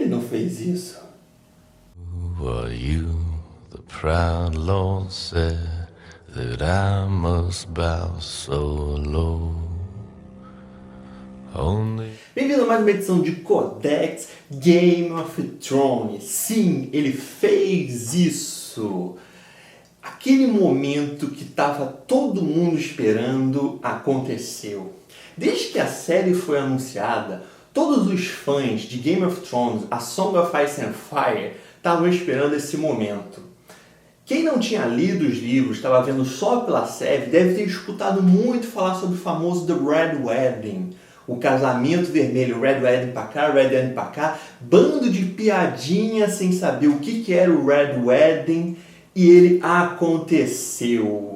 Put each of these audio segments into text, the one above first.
não fez isso? Were you the proud Lord said that I must bow so low? Only... Bem-vindo a mais uma edição de Codex Game of Thrones. Sim, ele fez isso. Aquele momento que estava todo mundo esperando aconteceu. Desde que a série foi anunciada, todos os fãs de Game of Thrones, A Song of Ice and Fire, estavam esperando esse momento. Quem não tinha lido os livros, estava vendo só pela série, deve ter escutado muito falar sobre o famoso The Red Wedding. O casamento vermelho, Red Wedding pra cá, Red Wedding pra cá, bando de piadinha sem saber o que era o Red Wedding, e ele aconteceu.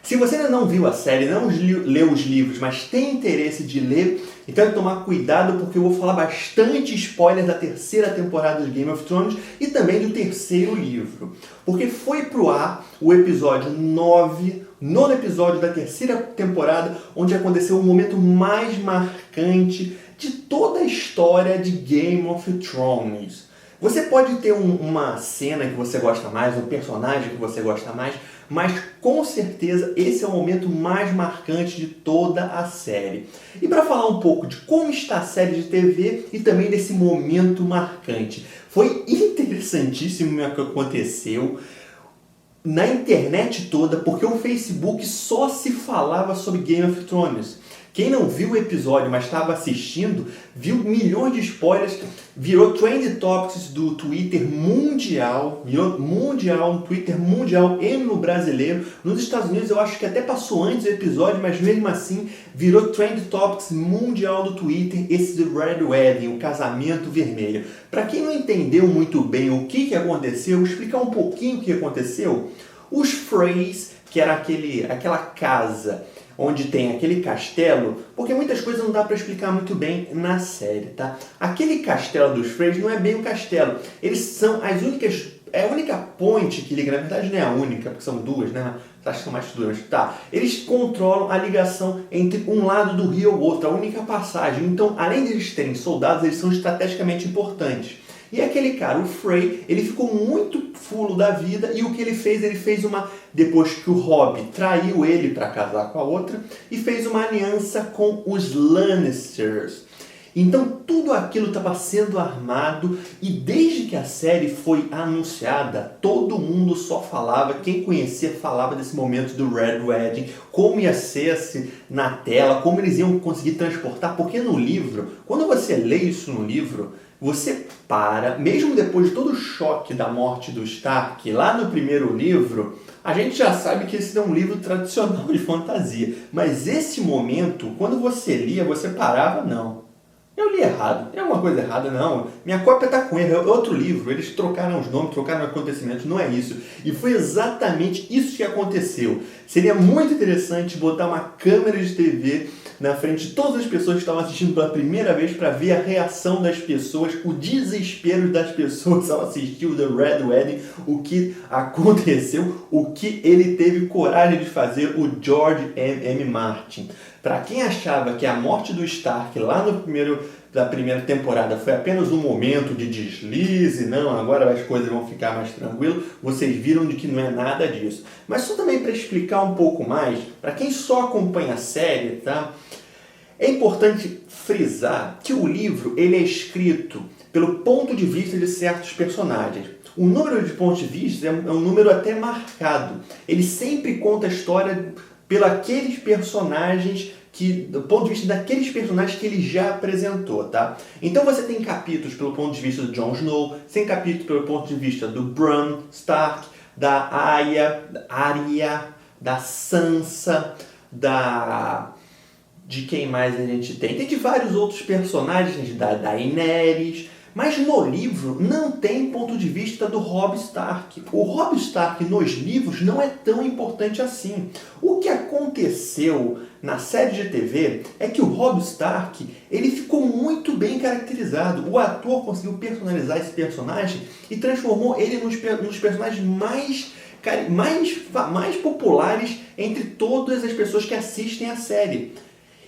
Se você ainda não viu a série, não leu os livros, mas tem interesse de ler, então tem que tomar cuidado porque eu vou falar bastante spoiler da terceira temporada de Game of Thrones e também do terceiro livro. Porque foi pro ar o episódio 9, nono episódio da terceira temporada, onde aconteceu o momento mais marcante de toda a história de Game of Thrones. Você pode ter uma cena que você gosta mais, um personagem que você gosta mais, mas com certeza esse é o momento mais marcante de toda a série. E para falar um pouco de como está a série de TV e também desse momento marcante, foi interessantíssimo o que aconteceu na internet toda, porque o Facebook só se falava sobre Game of Thrones. Quem não viu o episódio, mas estava assistindo, viu milhões de spoilers, virou Trend Topics do Twitter mundial, virou mundial, no Twitter mundial e no brasileiro. Nos Estados Unidos eu acho que até passou antes do episódio, mas mesmo assim virou Trend Topics mundial do Twitter, esse do Red Wedding, o casamento vermelho. Para quem não entendeu muito bem o que aconteceu, vou explicar um pouquinho o que aconteceu. Os Freys, que era aquela casa onde tem aquele castelo, porque muitas coisas não dá para explicar muito bem na série, tá? Aquele castelo dos Freys não é bem um castelo, eles são as únicas, é a única ponte que liga, na verdade não é a única, porque são duas, né? Acho que são mais duas, tá? Eles controlam a ligação entre um lado do rio e o outro, a única passagem. Então, além de eles terem soldados, eles são estrategicamente importantes. E aquele cara, o Frey, ele ficou muito fulo da vida e o que ele fez depois que o Robb traiu ele para casar com a outra e fez uma aliança com os Lannisters. Então tudo aquilo estava sendo armado e desde que a série foi anunciada, todo mundo só falava, quem conhecia falava desse momento do Red Wedding, como ia ser na tela, como eles iam conseguir transportar, porque no livro, quando você lê isso no livro, você para, mesmo depois de todo o choque da morte do Stark, lá no primeiro livro, a gente já sabe que esse é um livro tradicional de fantasia. Mas esse momento, quando você lia, você parava, não. Eu li errado, é uma coisa errada, não. Minha cópia está com erro, é outro livro. Eles trocaram os nomes, trocaram os acontecimentos, não é isso. E foi exatamente isso que aconteceu. Seria muito interessante botar uma câmera de TV na frente de todas as pessoas que estavam assistindo pela primeira vez para ver a reação das pessoas, o desespero das pessoas ao assistir o The Red Wedding, o que aconteceu, o que ele teve coragem de fazer, o George M. Martin. Para quem achava que a morte do Stark lá da primeira temporada foi apenas um momento de deslize, não, agora as coisas vão ficar mais tranquilas, vocês viram de que não é nada disso. Mas só também para explicar um pouco mais, para quem só acompanha a série, tá? É importante frisar que o livro ele é escrito pelo ponto de vista de certos personagens. O número de pontos de vista é um número até marcado. Ele sempre conta a história pelos personagens do ponto de vista daqueles personagens que ele já apresentou, tá? Então você tem capítulos pelo ponto de vista do Jon Snow, tem capítulos pelo ponto de vista do Bran Stark, da Arya, da Sansa, de quem mais a gente tem? Tem de vários outros personagens, da Daenerys, mas no livro não tem ponto de vista do Robb Stark. O Robb Stark nos livros não é tão importante assim. O que aconteceu na série de TV é que o Robb Stark ele ficou muito bem caracterizado. O ator conseguiu personalizar esse personagem e transformou ele nos personagens mais populares entre todas as pessoas que assistem a série.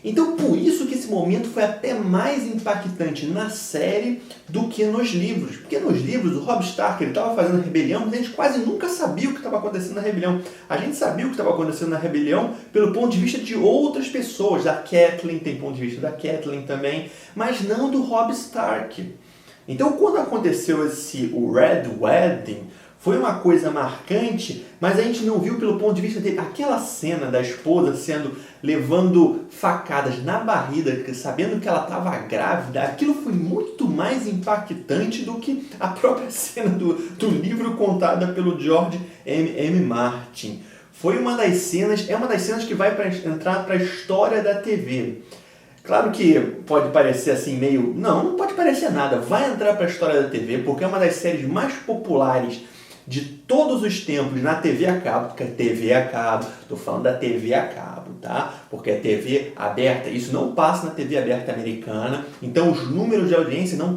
Então por isso que esse momento foi até mais impactante na série do que nos livros. Porque nos livros o Robb Stark estava fazendo a rebelião, mas a gente quase nunca sabia o que estava acontecendo na rebelião. A gente sabia o que estava acontecendo na rebelião pelo ponto de vista de outras pessoas. Da Catelyn tem ponto de vista da Catelyn também, mas não do Robb Stark. Então quando aconteceu o Red Wedding, foi uma coisa marcante, mas a gente não viu pelo ponto de vista dele. Aquela cena da esposa levando facadas na barriga, sabendo que ela estava grávida, aquilo foi muito mais impactante do que a própria cena do livro contada pelo George M. Martin. Foi uma das cenas que vai entrar para a história da TV. Claro que pode parecer assim meio... Não pode parecer nada. Vai entrar para a história da TV porque é uma das séries mais populares de todos os tempos na TV a cabo, porque é TV a cabo, estou falando da TV a cabo, tá? Porque é TV aberta, isso não passa na TV aberta americana, então os números de audiência não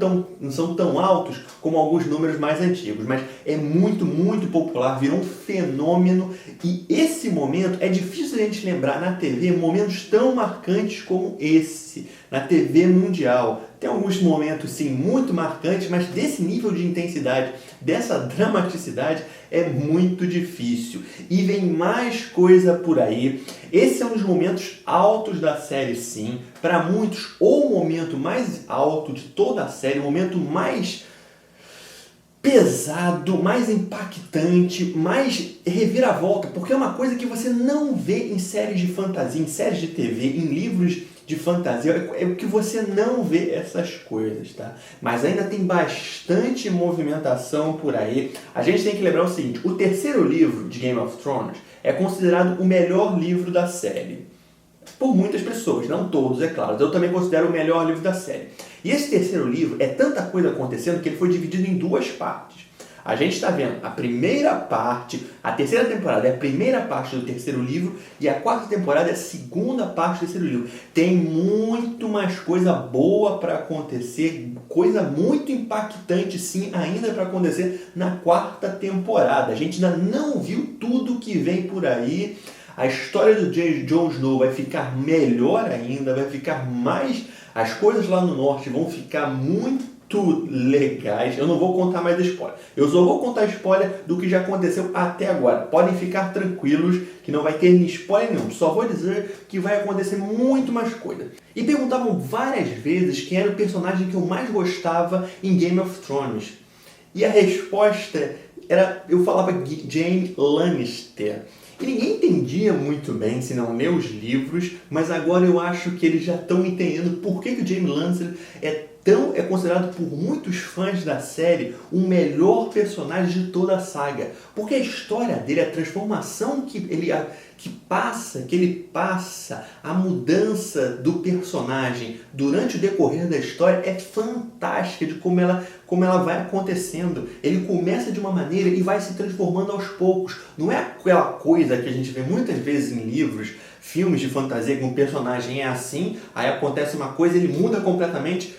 são tão altos como alguns números mais antigos, mas é muito, muito popular, virou um fenômeno, e esse momento é difícil a gente lembrar na TV momentos tão marcantes como esse, na TV mundial. Tem alguns momentos, sim, muito marcantes, mas desse nível de intensidade, dessa dramaticidade, é muito difícil. E vem mais coisa por aí. Esse é um dos momentos altos da série, sim. Para muitos, o momento mais alto de toda a série, o momento mais pesado, mais impactante, mais reviravolta, porque é uma coisa que você não vê em séries de fantasia, em séries de TV, em livros de fantasia, é o que você não vê essas coisas, tá? Mas ainda tem bastante movimentação por aí. A gente tem que lembrar o seguinte, o terceiro livro de Game of Thrones é considerado o melhor livro da série. Por muitas pessoas, não todos, é claro. Eu também considero o melhor livro da série. E esse terceiro livro é tanta coisa acontecendo que ele foi dividido em duas partes. A gente está vendo a primeira parte, a terceira temporada é a primeira parte do terceiro livro e a quarta temporada é a segunda parte do terceiro livro. Tem muito mais coisa boa para acontecer, coisa muito impactante sim ainda para acontecer na quarta temporada. A gente ainda não viu tudo que vem por aí. A história do Jon Snow vai ficar melhor ainda, vai ficar mais... As coisas lá no norte vão ficar muito legais. Eu não vou contar mais spoiler. Eu só vou contar spoiler do que já aconteceu até agora. Podem ficar tranquilos que não vai ter spoiler nenhum. Só vou dizer que vai acontecer muito mais coisa. E perguntavam várias vezes quem era o personagem que eu mais gostava em Game of Thrones. E a resposta era... Eu falava Jaime Lannister. E ninguém entendia muito bem se não ler os livros, mas agora eu acho que eles já estão entendendo por que o Jaime Lannister é considerado por muitos fãs da série o melhor personagem de toda a saga. Porque a história dele, a transformação que ele passa, a mudança do personagem durante o decorrer da história é fantástica de como ela vai acontecendo. Ele começa de uma maneira e vai se transformando aos poucos. Não é aquela coisa que a gente vê muitas vezes em livros, filmes de fantasia, que um personagem é assim, aí acontece uma coisa, ele muda completamente,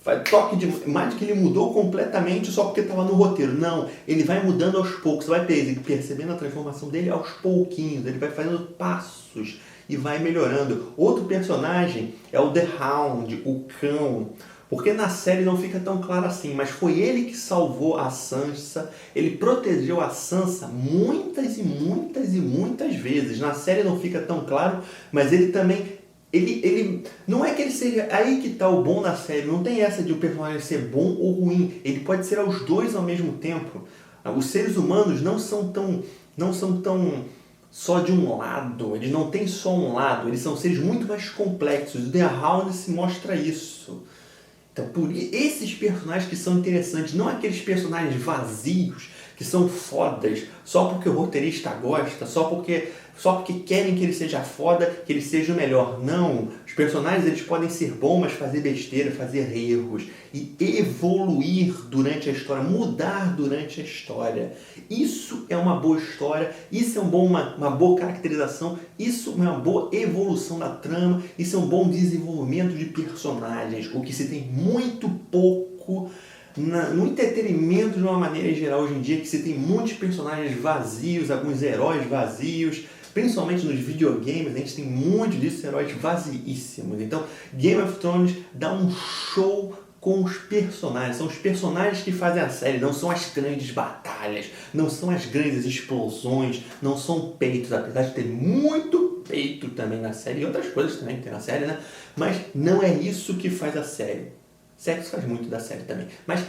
faz toque de mágica, ele mudou completamente só porque estava no roteiro. Não, ele vai mudando aos poucos, você vai percebendo a transformação dele aos pouquinhos, ele vai fazendo passos e vai melhorando. Outro personagem é o The Hound, o cão. Porque na série não fica tão claro assim, mas foi ele que salvou a Sansa, ele protegeu a Sansa muitas e muitas e muitas vezes. Na série não fica tão claro, mas ele também, ele não é que ele seja, aí que está o bom da série, não tem essa de o personagem ser bom ou ruim, ele pode ser aos dois ao mesmo tempo. Os seres humanos não são tão só de um lado, eles não têm só um lado, eles são seres muito mais complexos. The Hound se mostra isso. Então, por esses personagens que são interessantes, não aqueles personagens vazios, que são fodas, só porque o roteirista gosta, só porque querem que ele seja foda, que ele seja o melhor. Não, os personagens eles podem ser bons, mas fazer besteira, fazer erros e evoluir durante a história, mudar durante a história. Isso é uma boa história, isso é uma boa caracterização, isso é uma boa evolução da trama, isso é um bom desenvolvimento de personagens, o que se tem muito pouco no entretenimento de uma maneira geral hoje em dia, que se tem muitos personagens vazios, alguns heróis vazios, Principalmente nos videogames, a gente tem muitos desses heróis vaziíssimos. Então, Game of Thrones dá um show com os personagens. São os personagens que fazem a série, não são as grandes batalhas, não são as grandes explosões, não são peitos, apesar de ter muito peito também na série e outras coisas também que tem na série, né? Mas não é isso que faz a série. Sexo faz muito da série também, mas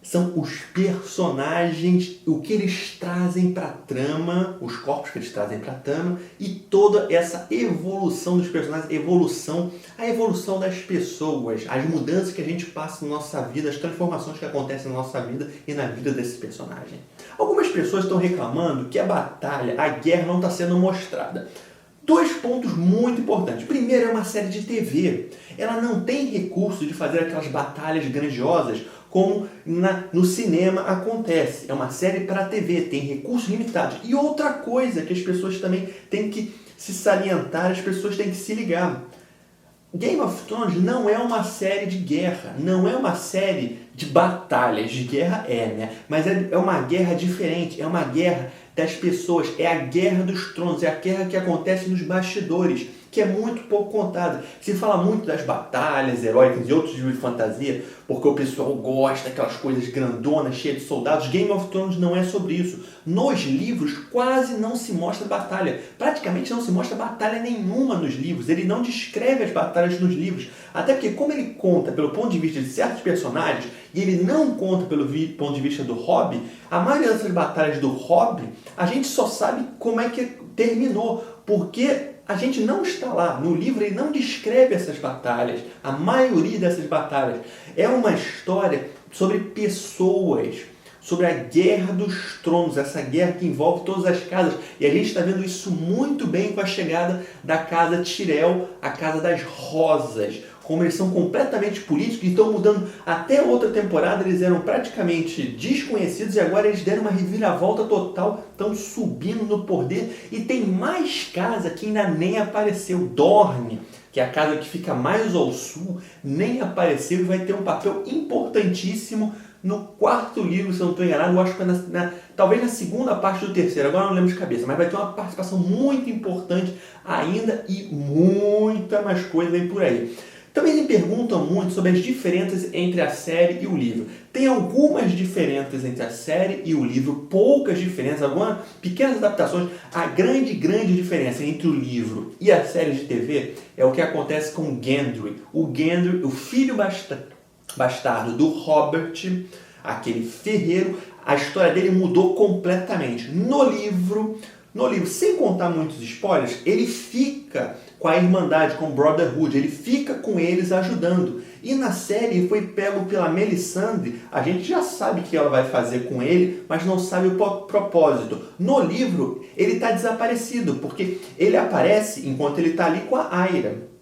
são os personagens, o que eles trazem para a trama, os corpos que eles trazem para a trama e toda essa evolução dos personagens, a evolução das pessoas, as mudanças que a gente passa na nossa vida, as transformações que acontecem na nossa vida e na vida desse personagem. Algumas pessoas estão reclamando que a batalha, a guerra não está sendo mostrada. 2 pontos muito importantes. Primeiro, é uma série de TV. Ela não tem recurso de fazer aquelas batalhas grandiosas como no cinema acontece. É uma série para a TV, tem recursos limitados. E outra coisa que as pessoas também têm que se salientar, as pessoas têm que se ligar. Game of Thrones não é uma série de guerra, não é uma série de batalhas. De guerra né? Mas é uma guerra diferente, é uma guerra das pessoas, é a guerra dos tronos, é a guerra que acontece nos bastidores, que é muito pouco contada. Se fala muito das batalhas heróicas e outros livros de fantasia, porque o pessoal gosta daquelas coisas grandonas, cheias de soldados. Game of Thrones não é sobre isso. Nos livros quase não se mostra batalha. Praticamente não se mostra batalha nenhuma nos livros. Ele não descreve as batalhas nos livros. Até porque como ele conta pelo ponto de vista de certos personagens, e ele não conta pelo ponto de vista do Hobby, a maioria dessas batalhas do Hobby, a gente só sabe como é que terminou. Porque a gente não está lá. No livro ele não descreve essas batalhas. A maioria dessas batalhas é uma história sobre pessoas, sobre a Guerra dos Tronos, essa guerra que envolve todas as casas. E a gente está vendo isso muito bem com a chegada da Casa Tyrell, a Casa das Rosas. Como eles são completamente políticos e estão mudando. Até outra temporada eles eram praticamente desconhecidos e agora eles deram uma reviravolta total, estão subindo no poder e tem mais casa que ainda nem apareceu. Dorne, que é a casa que fica mais ao sul, nem apareceu e vai ter um papel importantíssimo no 4º livro, se eu não estou enganado. Eu acho que é talvez na segunda parte do 3º, agora não lembro de cabeça, mas vai ter uma participação muito importante ainda e muita mais coisa vem por aí. Também me perguntam muito sobre as diferenças entre a série e o livro. Tem algumas diferenças entre a série e o livro, poucas diferenças, algumas pequenas adaptações. A grande diferença entre o livro e a série de TV é o que acontece com Gendry. O Gendry, o filho bastardo do Robert, aquele ferreiro, a história dele mudou completamente. No livro, sem contar muitos spoilers, ele fica com a Irmandade, com o Brotherhood, ele fica com eles ajudando. E na série foi pego pela Melisandre, a gente já sabe o que ela vai fazer com ele, mas não sabe o propósito. No livro, ele está desaparecido, porque ele aparece enquanto ele está ali com a Arya.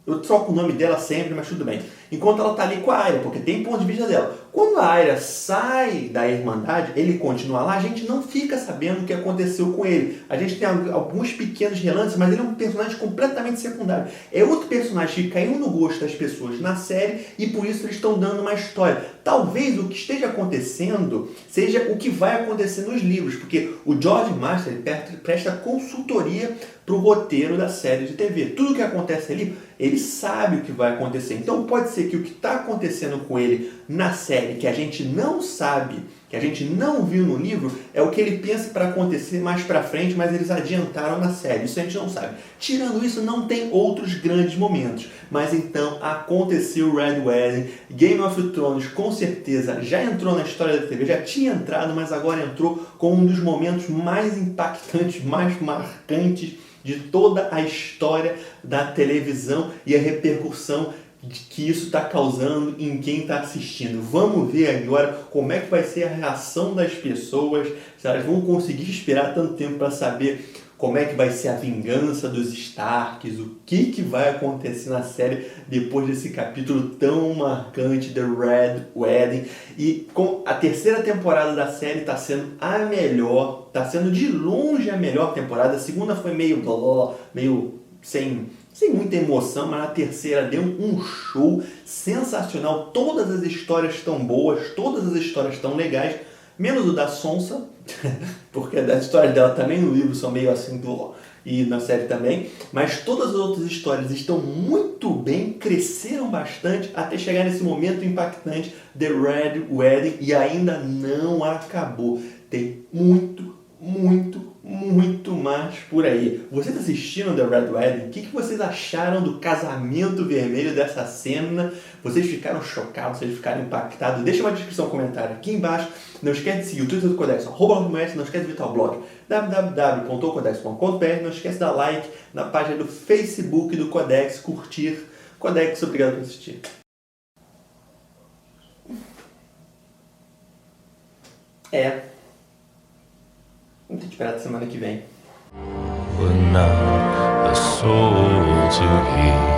Eu troco o nome dela sempre, mas tudo bem. Enquanto ela está ali com a Arya, porque tem ponto de vista dela. Quando a Arya sai da Irmandade, ele continua lá, a gente não fica sabendo o que aconteceu com ele. A gente tem alguns pequenos relances, mas ele é um personagem completamente secundário. É outro personagem que caiu no gosto das pessoas na série e por isso eles estão dando uma história. Talvez o que esteja acontecendo seja o que vai acontecer nos livros, porque o George Martin presta consultoria para o roteiro da série de TV. Tudo que acontece ali, ele sabe o que vai acontecer. Então pode ser que o que está acontecendo com ele na série, que a gente não sabe, que a gente não viu no livro, é o que ele pensa para acontecer mais para frente, mas eles adiantaram na série. Isso a gente não sabe. Tirando isso, não tem outros grandes momentos. Mas então aconteceu o Red Wedding. Game of Thrones com certeza já entrou na história da TV, já tinha entrado, mas agora entrou com um dos momentos mais impactantes, mais marcantes de toda a história da televisão e a repercussão que isso está causando em quem está assistindo. Vamos ver agora como é que vai ser a reação das pessoas, se elas vão conseguir esperar tanto tempo para saber como é que vai ser a vingança dos Starks, o que vai acontecer na série depois desse capítulo tão marcante, The Red Wedding. E com a 3ª temporada da série está sendo a melhor, está sendo de longe a melhor temporada. A 2ª foi meio sem muita emoção, mas a 3ª deu um show sensacional. Todas as histórias estão boas, todas as histórias estão legais. Menos o da Sonsa, porque as histórias dela também no livro são meio assim, e na série também, mas todas as outras histórias estão muito bem, cresceram bastante até chegar nesse momento impactante, The Red Wedding, e ainda não acabou. Tem muito mais por aí. Vocês assistiram The Red Wedding? O que vocês acharam do casamento vermelho, dessa cena? Vocês ficaram chocados? Vocês ficaram impactados? Deixa uma descrição, um comentário aqui embaixo. Não esquece de seguir o Twitter do Codex, @, não esquece de visitar o blog www.codex.com.br, não esquece de dar like na página do Facebook do Codex, curtir. Codex, obrigado por assistir. Vamos ter que esperar até semana que vem. But not a soul to hear.